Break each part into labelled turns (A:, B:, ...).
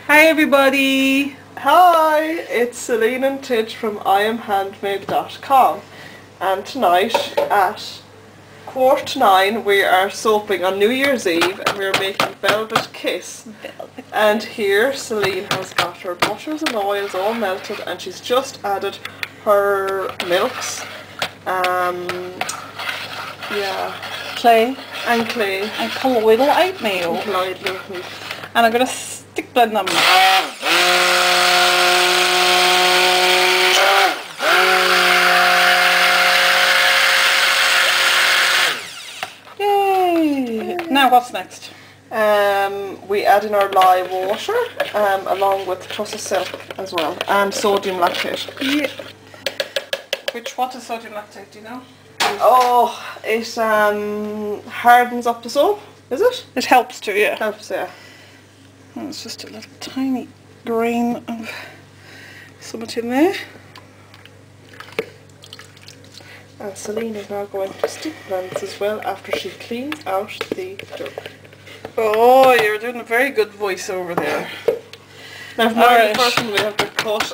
A: Hi everybody!
B: Hi, it's Celine and Tidge from IamHandmade.com, and tonight at 9:15 we are soaping on New Year's Eve and we're making Velvet Kiss. And here Celine has got her butters and oils all melted and she's just added her milks,
A: Clay
B: and clay
A: and colloidal oatmeal. And I'm going to stick blend them. Yay! Now what's next?
B: We add in our lye water along with truss of silk as well, and sodium lactate.
A: Yeah. What is sodium lactate, do you know?
B: Oh, it hardens up the soap, is it?
A: It helps to, yeah.
B: Helps, yeah.
A: And it's just a little tiny grain of something in there.
B: And Celine is now going to stick blends as well after she cleans out the jug.
A: Oh, you're doing a very good voice over there.
B: Now, the person we have to cut.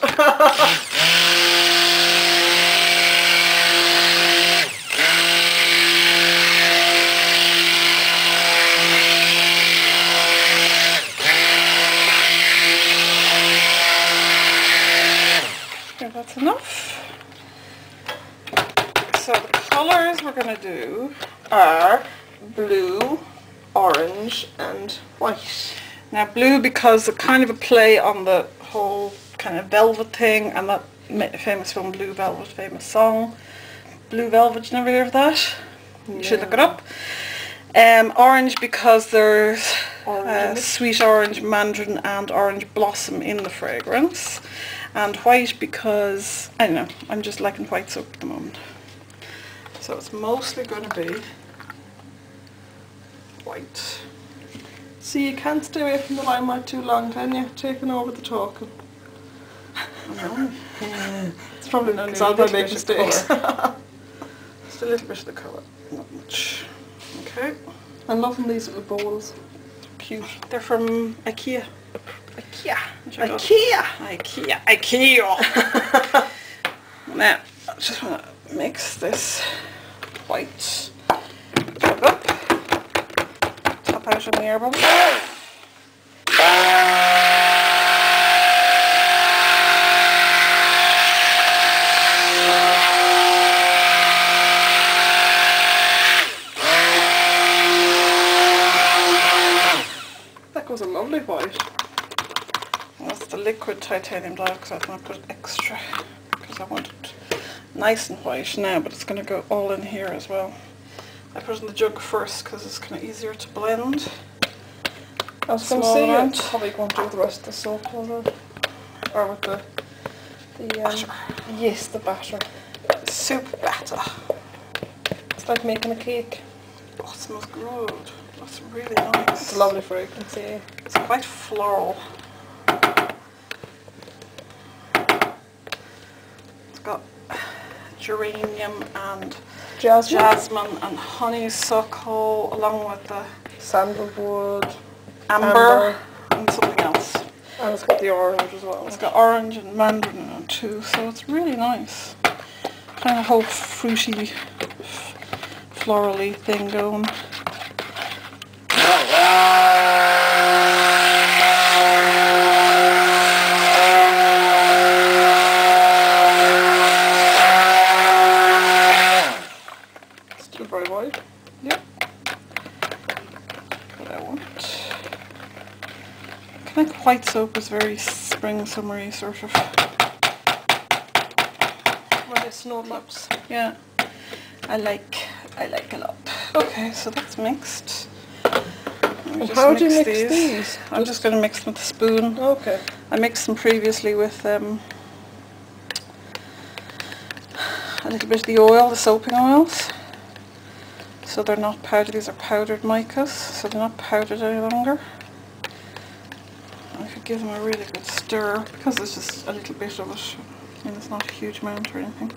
A: Okay, that's enough. So the colours we're going to do
B: are blue, orange and white.
A: Now blue because it's kind of a play on the whole kind of velvet thing and that famous film Blue Velvet, famous song. Blue Velvet, you never hear of that? You should look it up. Orange because there's sweet orange, mandarin and orange blossom in the fragrance. And white because, I don't know, I'm just liking white soap at the moment. So it's mostly going to be white.
B: See, you can't stay away from the limelight too long, can you? Taking over the talking.
A: No.
B: It's probably not because I'll make mistakes.
A: Just a little bit of the colour, not much. Okay.
B: I'm loving these little bowls.
A: Cute. They're from IKEA.
B: IKEA.
A: Now, I just want to mix this white jug up. Top out on the air bubble.
B: That goes a lovely white.
A: That's the liquid titanium dioxide, and I put extra because I want it nice and white now, but it's going to go all in here as well. I put it in the jug first because it's kind of easier to blend.
B: I was going to say I'm probably going to do the rest of the soap with it, or with the
A: batter.
B: Yes, the batter.
A: Soup batter.
B: It's like making a cake.
A: Oh, it smells good. That's really nice.
B: It's a lovely fragrance, yeah.
A: It's quite floral. It's got geranium and jasmine and honeysuckle along with the
B: sandalwood,
A: amber and something else.
B: And it's got the orange as well.
A: It's got orange and mandarin in it too, so it's really nice. Kind of whole fruity, florally thing going.
B: Still very white.
A: Yep. What I want. I think white soap is very spring summery sort of.
B: Well, snowdrops.
A: Yeah. I like a lot. Okay, so that's mixed.
B: And how do you mix these?
A: I'm just going to mix them with a spoon.
B: Okay.
A: I mixed them previously with a little bit of the oil, the soaping oils. So they're not powdered, these are powdered micas, so they're not powdered any longer. I could give them a really good stir, because it's just a little bit of it, and it's not a huge amount or anything.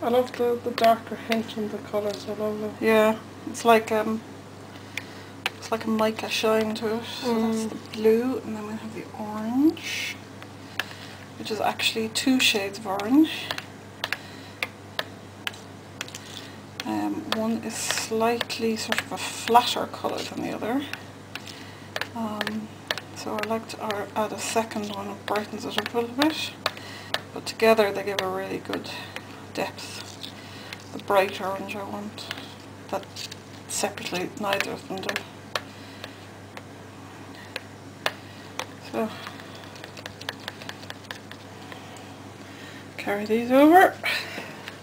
B: I love the darker hint in the colours, I love it.
A: Yeah, it's like It's like a mica shine to it. So that's the blue, and then we have the orange, which is actually 2 shades of orange. One is slightly sort of a flatter colour than the other. So I like to add a second one, it brightens it up a little bit. But together they give a really good depth. The bright orange I want. That separately neither of them do. So carry these over.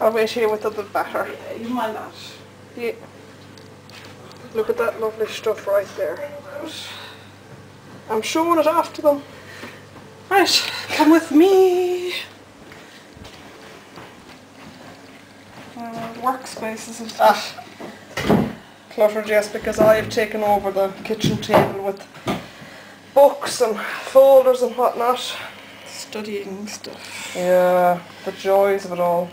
B: I'll wait here with the batter.
A: Yeah, you mind that.
B: Yeah. Look at that lovely stuff right there. I'm showing it after them.
A: Right, come with me. Workspaces is
B: Cluttered, yes, because I've taken over the kitchen table with books and folders and whatnot.
A: studying stuff.
B: Yeah, the joys of it all.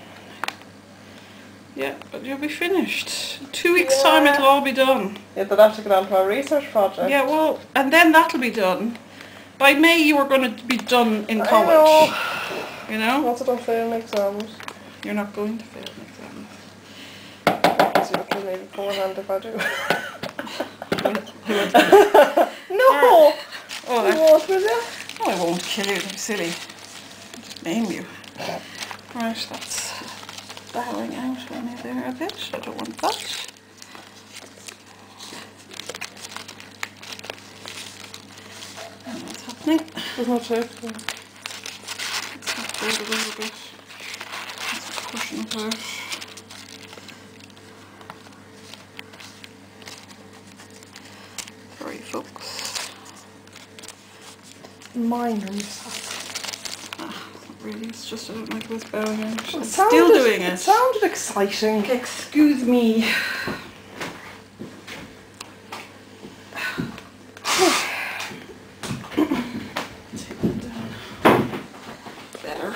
A: Yeah, but you'll be finished. 2 weeks time it'll all be done.
B: Yeah, then I have to get on to my research project.
A: Yeah, well, and then that'll be done. By May you are going to be done in college.
B: I know.
A: You know?
B: What's it on failing exams?
A: You're not going to fail an exam.
B: So you can maybe beforehand if I do. No!
A: Oh,
B: You won't, will you?
A: oh, I won't kill you, I'm silly. I'll just name you. Right, that's bowing out on me there a bit. I don't want that. And what's happening?
B: There's no tape.
A: Let's have to a little bit. Let's cushion it out. Sorry, folks.
B: Minor mishap.
A: Not really, it's just I don't like this bowing out. I'm
B: It
A: still
B: sounded-
A: doing it.
B: It sounded exciting.
A: Excuse me. Take it down. Better.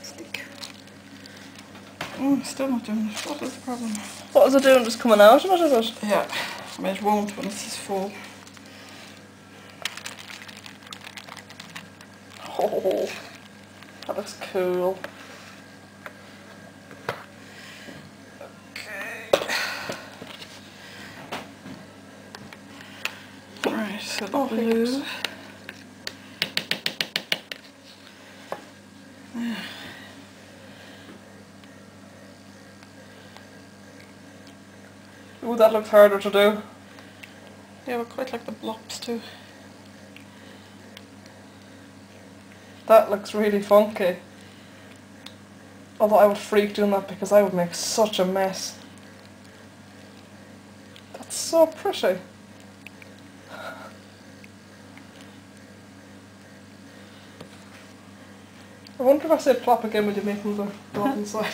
A: Stick. Still not doing it. What is the problem?
B: What was it doing? Just coming out of it, is it?
A: Yeah, I mean, it won't when this is full.
B: Oh, that looks cool.
A: Okay. Right, so the blue.
B: Ooh, that looks harder to do.
A: Yeah, we quite like the blobs too.
B: That looks really funky. Although I would freak doing that because I would make such a mess. That's so pretty. I wonder if I say plop again, will you make another blob inside?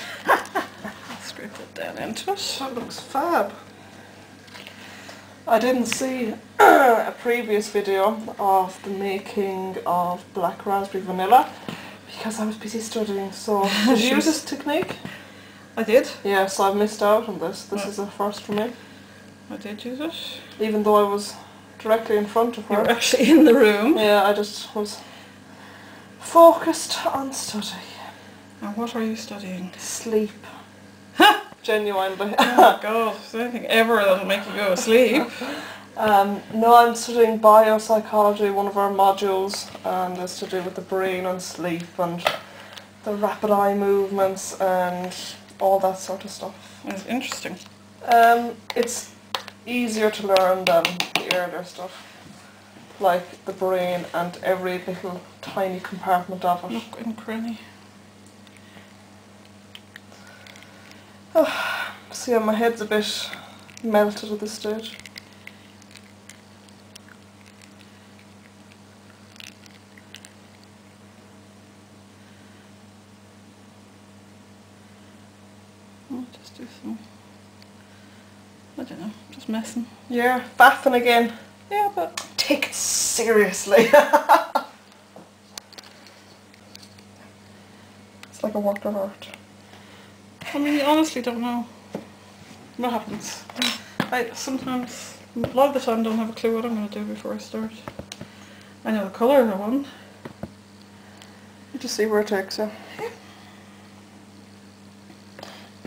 A: Scrape it down into it.
B: That looks fab. I didn't see a previous video of the making of black raspberry vanilla because I was busy studying, so did you use this technique?
A: I did.
B: Yeah, so I missed out on this. This is a first for me.
A: I did use it.
B: Even though I was directly in front of
A: You were
B: her.
A: actually in the room.
B: Yeah, I just was focused on study.
A: Now what are you studying?
B: Sleep. Genuinely.
A: Oh my god, is there anything ever that'll make you go to sleep?
B: No, I'm studying biopsychology, one of our modules, and it's to do with the brain and sleep and the rapid eye movements and all that sort of stuff.
A: It's interesting.
B: It's easier to learn than the earlier stuff, like the brain and every little tiny compartment of it.
A: Look in cranny.
B: So yeah, my head's a bit melted at this stage.
A: I'll just do some, I don't know, just messing.
B: Yeah, faffing again.
A: Yeah, but
B: Take it seriously. It's like a work of art.
A: I mean, you honestly don't know what happens. I sometimes, a lot of the time, don't have a clue what I'm going to do before I start. I know the colour I want.
B: You just see where it takes you.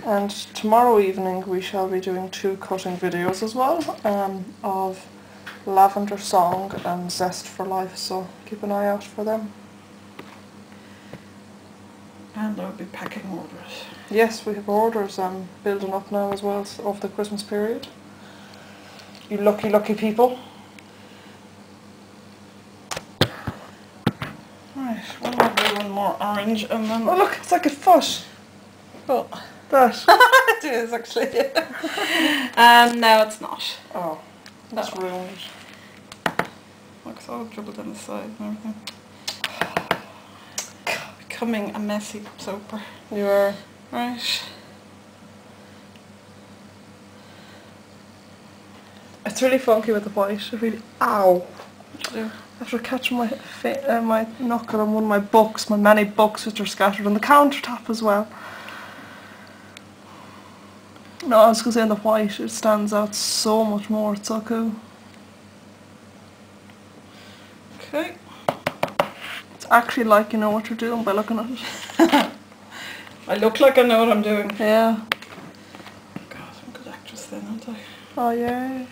B: And tomorrow evening we shall be doing 2 cutting videos as well, of Lavender Song and Zest for Life, so keep an eye out for them.
A: And I'll be packing orders.
B: Yes, we have orders building up now as well over the Christmas period. You lucky, lucky people.
A: Right, one more blue, one more orange, and then...
B: Oh look, it's like a foot.
A: Oh.
B: That.
A: It is actually. And now it's not.
B: Oh, that's ruined.
A: Look, it's all dribbled down the side and everything. Becoming a messy soaper.
B: You are.
A: Right.
B: It's really funky with the white. It really. Ow!
A: What do you do?
B: After catching my knuckle on one of my books, my many books which are scattered on the countertop as well. No, I was going to say in the white, it stands out so much more. It's so cool.
A: Okay.
B: It's actually like you know what you're doing by looking at it.
A: I look like I know what I'm doing.
B: Yeah.
A: God, I'm a good actress then, aren't I?
B: Oh yeah.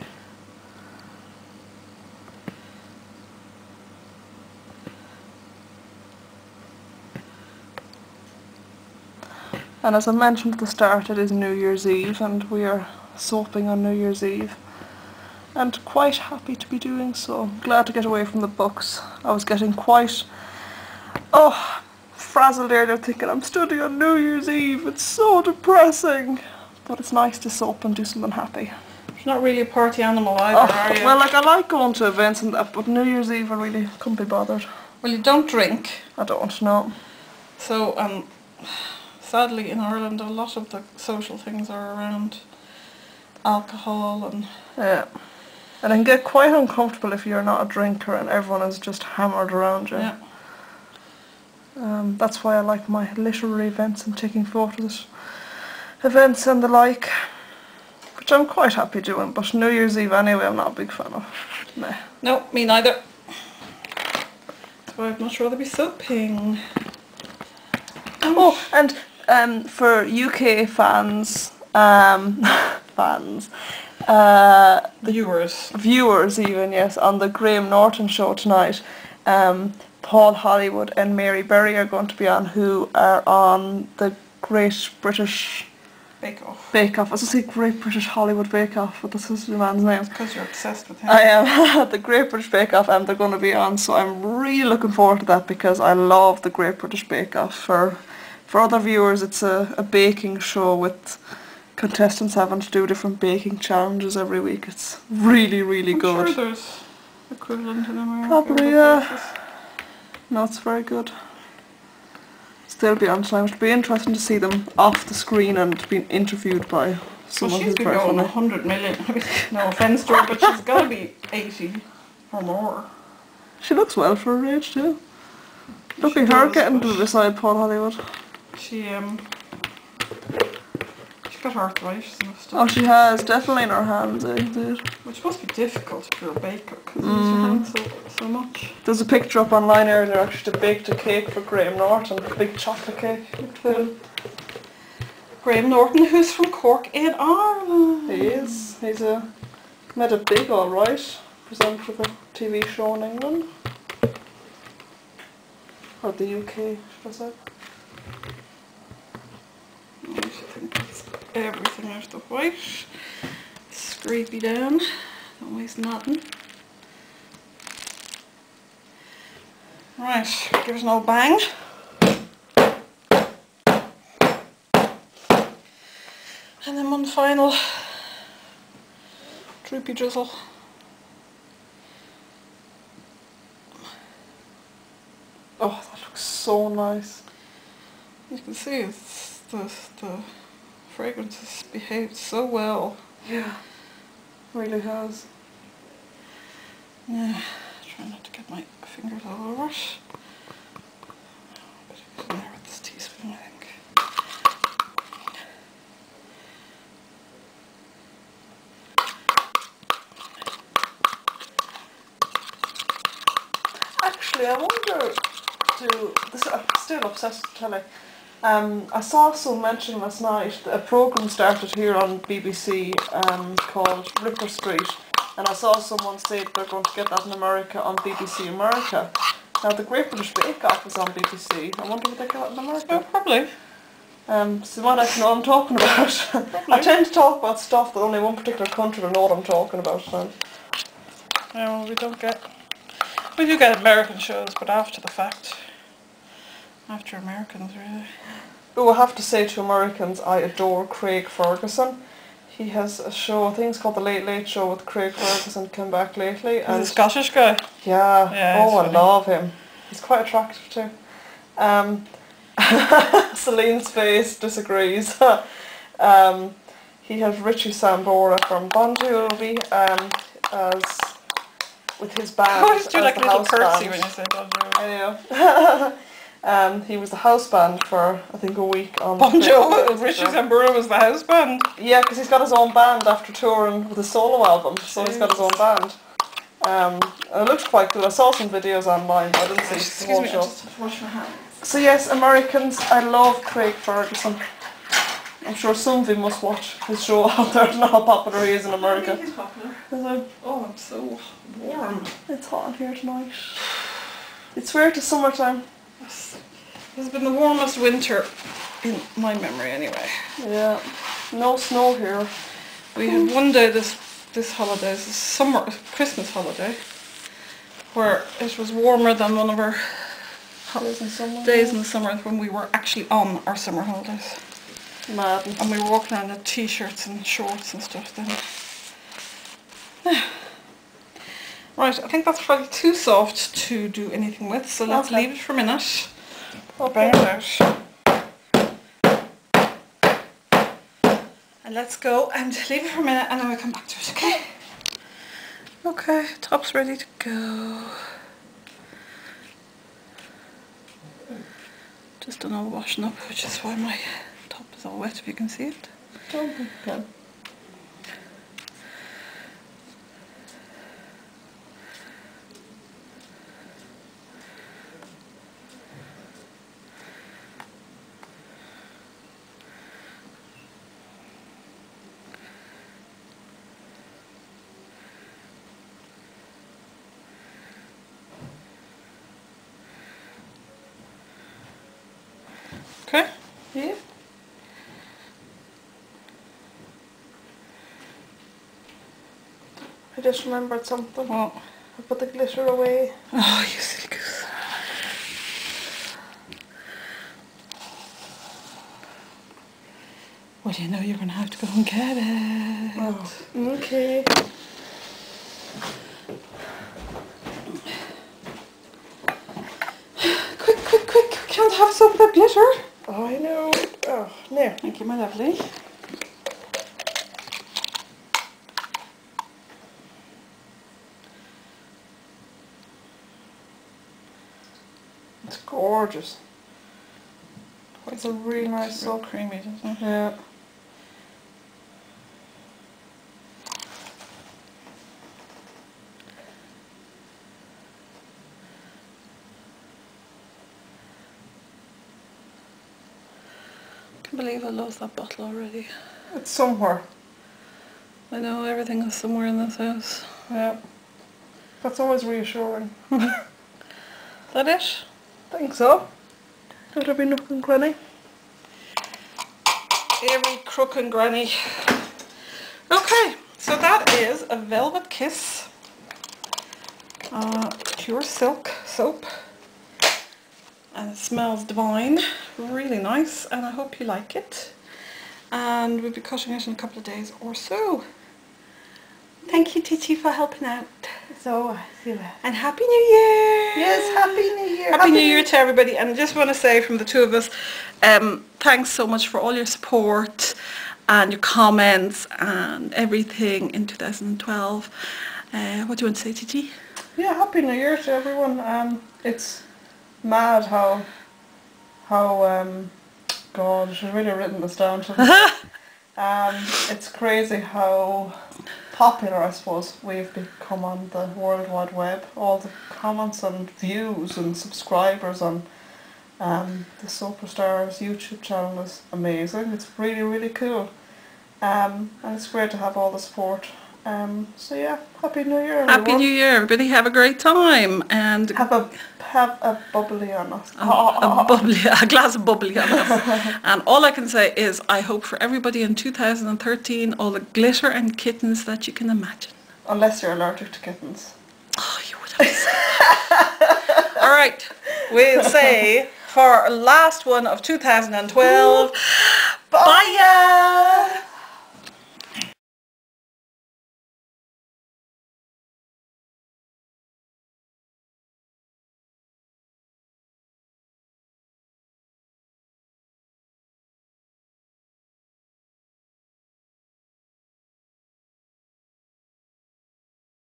B: And as I mentioned at the start, it is New Year's Eve and we are soaping on New Year's Eve. And quite happy to be doing so. Glad to get away from the books. I was getting quite, frazzled there thinking I'm studying on New Year's Eve. It's so depressing. But it's nice to soap and do something happy.
A: You're not really a party animal either, are you?
B: Well, like I like going to events and that, but New Year's Eve I really couldn't be bothered.
A: Well, you don't drink.
B: I don't know.
A: So, sadly in Ireland a lot of the social things are around alcohol and...
B: Yeah. And it can get quite uncomfortable if you're not a drinker and everyone is just hammered around you.
A: Yeah.
B: That's why I like my literary events and taking photos at events and the like, which I'm quite happy doing, but New Year's Eve anyway I'm not a big fan of. Nah.
A: No, me neither. So I'd much rather be soaping.
B: Oh, and for UK fans, viewers even, yes, on the Graham Norton show tonight, Paul Hollywood and Mary Berry are going to be on, who are on the Great British
A: Bake Off.
B: Bake Off. I was going to say Great British Hollywood Bake Off, but this is the man's name.
A: Because you're obsessed with him.
B: I am. The Great British Bake Off, and they're going to be on, so I'm really looking forward to that because I love the Great British Bake Off. For other viewers, it's a baking show with contestants having to do different baking challenges every week. It's really, really good.
A: I'm sure there's equivalent in America.
B: Probably, yeah. No, it's very good. Still be on time. It'll be interesting to see them off the screen and being interviewed by someone
A: she's
B: who's
A: been
B: very
A: going
B: funny.
A: 100 million. No offence to her, but she's got to be 80 or more.
B: She looks well for her age too. Look at her getting to beside Paul Hollywood.
A: She's got arthritis and stuff.
B: Oh, she has, definitely in her hands, indeed.
A: Which must be difficult if you're a baker, because you use your hands so much.
B: There's a picture up online earlier actually to bake a cake for Graham Norton, a big chocolate cake.
A: Graham Norton, who's from Cork in Ireland.
B: He is. He's made it big, alright. Presenter of a TV show in England. Or the UK, should I say.
A: I should think that's everything out of the white. Scrapey down. Don't waste nothing. Right, give it an old bang. And then one final droopy drizzle.
B: Oh, that looks so nice.
A: You can see it's the fragrance has behaved so well.
B: Yeah, really has.
A: Yeah, try not to get my fingers all over it. But in there with this teaspoon, I think.
B: actually, I wonder, I'm still obsessed with telly. I saw some mention last night that a programme started here on BBC called Ripper Street, and I saw someone say that they're going to get that in America on BBC America. Now the Great British Bake Off is on BBC. I wonder if they get it in America.
A: Oh, probably.
B: So what I know what I'm talking about. I tend to talk about stuff that only one particular country will know what I'm talking about.
A: No, we do get American shows, but after the fact. After Americans, really.
B: Oh, I have to say to Americans, I adore Craig Ferguson. He has a show, I think it's called The Late Late Show with Craig Ferguson, came back lately.
A: He's a Scottish guy.
B: Yeah, oh, I love him. He's quite attractive too. Celine's face disagrees. He has Richie Sambora from Bon Jovi as with his band.
A: I always do like
B: the
A: little
B: house
A: curtsy
B: band.
A: when you say Bon Jovi.
B: I know. He was the house band for I think a week on
A: Bon Jovi, Richie Sambora was the house band.
B: Yeah, because he's got his own band after touring with a solo album, so he's got his own band. And it looks quite good. I saw some videos online, but I didn't see the whole show.
A: Just have to wash my hands.
B: So yes, Americans, I love Craig Ferguson. I'm sure some of you must watch his show out there. I don't know how popular he is in America.
A: I think he's popular.
B: Is it?
A: Oh, I'm so warm.
B: It's hot in here tonight. It's weird, it's summertime.
A: This has been the warmest winter in my memory anyway.
B: Yeah, no snow here.
A: We had one day this holiday, this Christmas holiday, where it was warmer than one of our days in the summer when we were actually on our summer holidays.
B: Mad.
A: And we were walking around in t-shirts and shorts and stuff then. Right, I think that's probably too soft to do anything with, so let's leave it for a minute.
B: Okay.
A: Bang it out. And let's go and leave it for a minute and then we'll come back to it, okay? Okay, top's ready to go. Just done all the washing up, which is why my top is all wet if you can see it.
B: Don't think you can.
A: Okay?
B: Yeah. I just remembered something.
A: Well,
B: I put the glitter away.
A: oh, you silly goose. Well, you know you're going to have to go and get it.
B: Oh, okay.
A: Quick, we can't have some of that glitter.
B: Oh, I know. Oh, there.
A: Thank you, my lovely.
B: It's gorgeous. It's a really nice
A: So
B: sock.
A: creamy, doesn't it?
B: Yeah.
A: I can't believe I lost that bottle already.
B: It's somewhere.
A: I know everything is somewhere in this house.
B: Yeah. That's always reassuring.
A: Is that it?
B: Think so. That'll be nothing, Granny.
A: Every crook and granny. Okay, so that is a Velvet Kiss pure silk soap, and it smells divine, really nice, and I hope you like it. And we'll be cutting it in a couple of days or so. Thank you, Titi, for helping out.
B: So, I see that.
A: And Happy New Year!
B: Yes, Happy New Year!
A: Happy New Year to everybody, and I just want to say from the two of us, thanks so much for all your support and your comments and everything in 2012. What do you want to say, Titi?
B: Yeah, Happy New Year to everyone. It's mad how God, I should have really written this down. It's crazy how popular, I suppose, we've become on the World Wide Web. All the comments and views and subscribers on the Superstars YouTube channel is amazing. It's really, really cool. And it's great to have all the support. So yeah, Happy New Year, everyone.
A: Happy New Year, everybody. Have a great time. And
B: Have a bubbly on us.
A: a glass of bubbly on us. And all I can say is I hope for everybody in 2013 all the glitter and kittens that you can imagine.
B: Unless you're allergic to kittens.
A: Oh, you would have said that. All right, we'll say for last one of 2012, bye!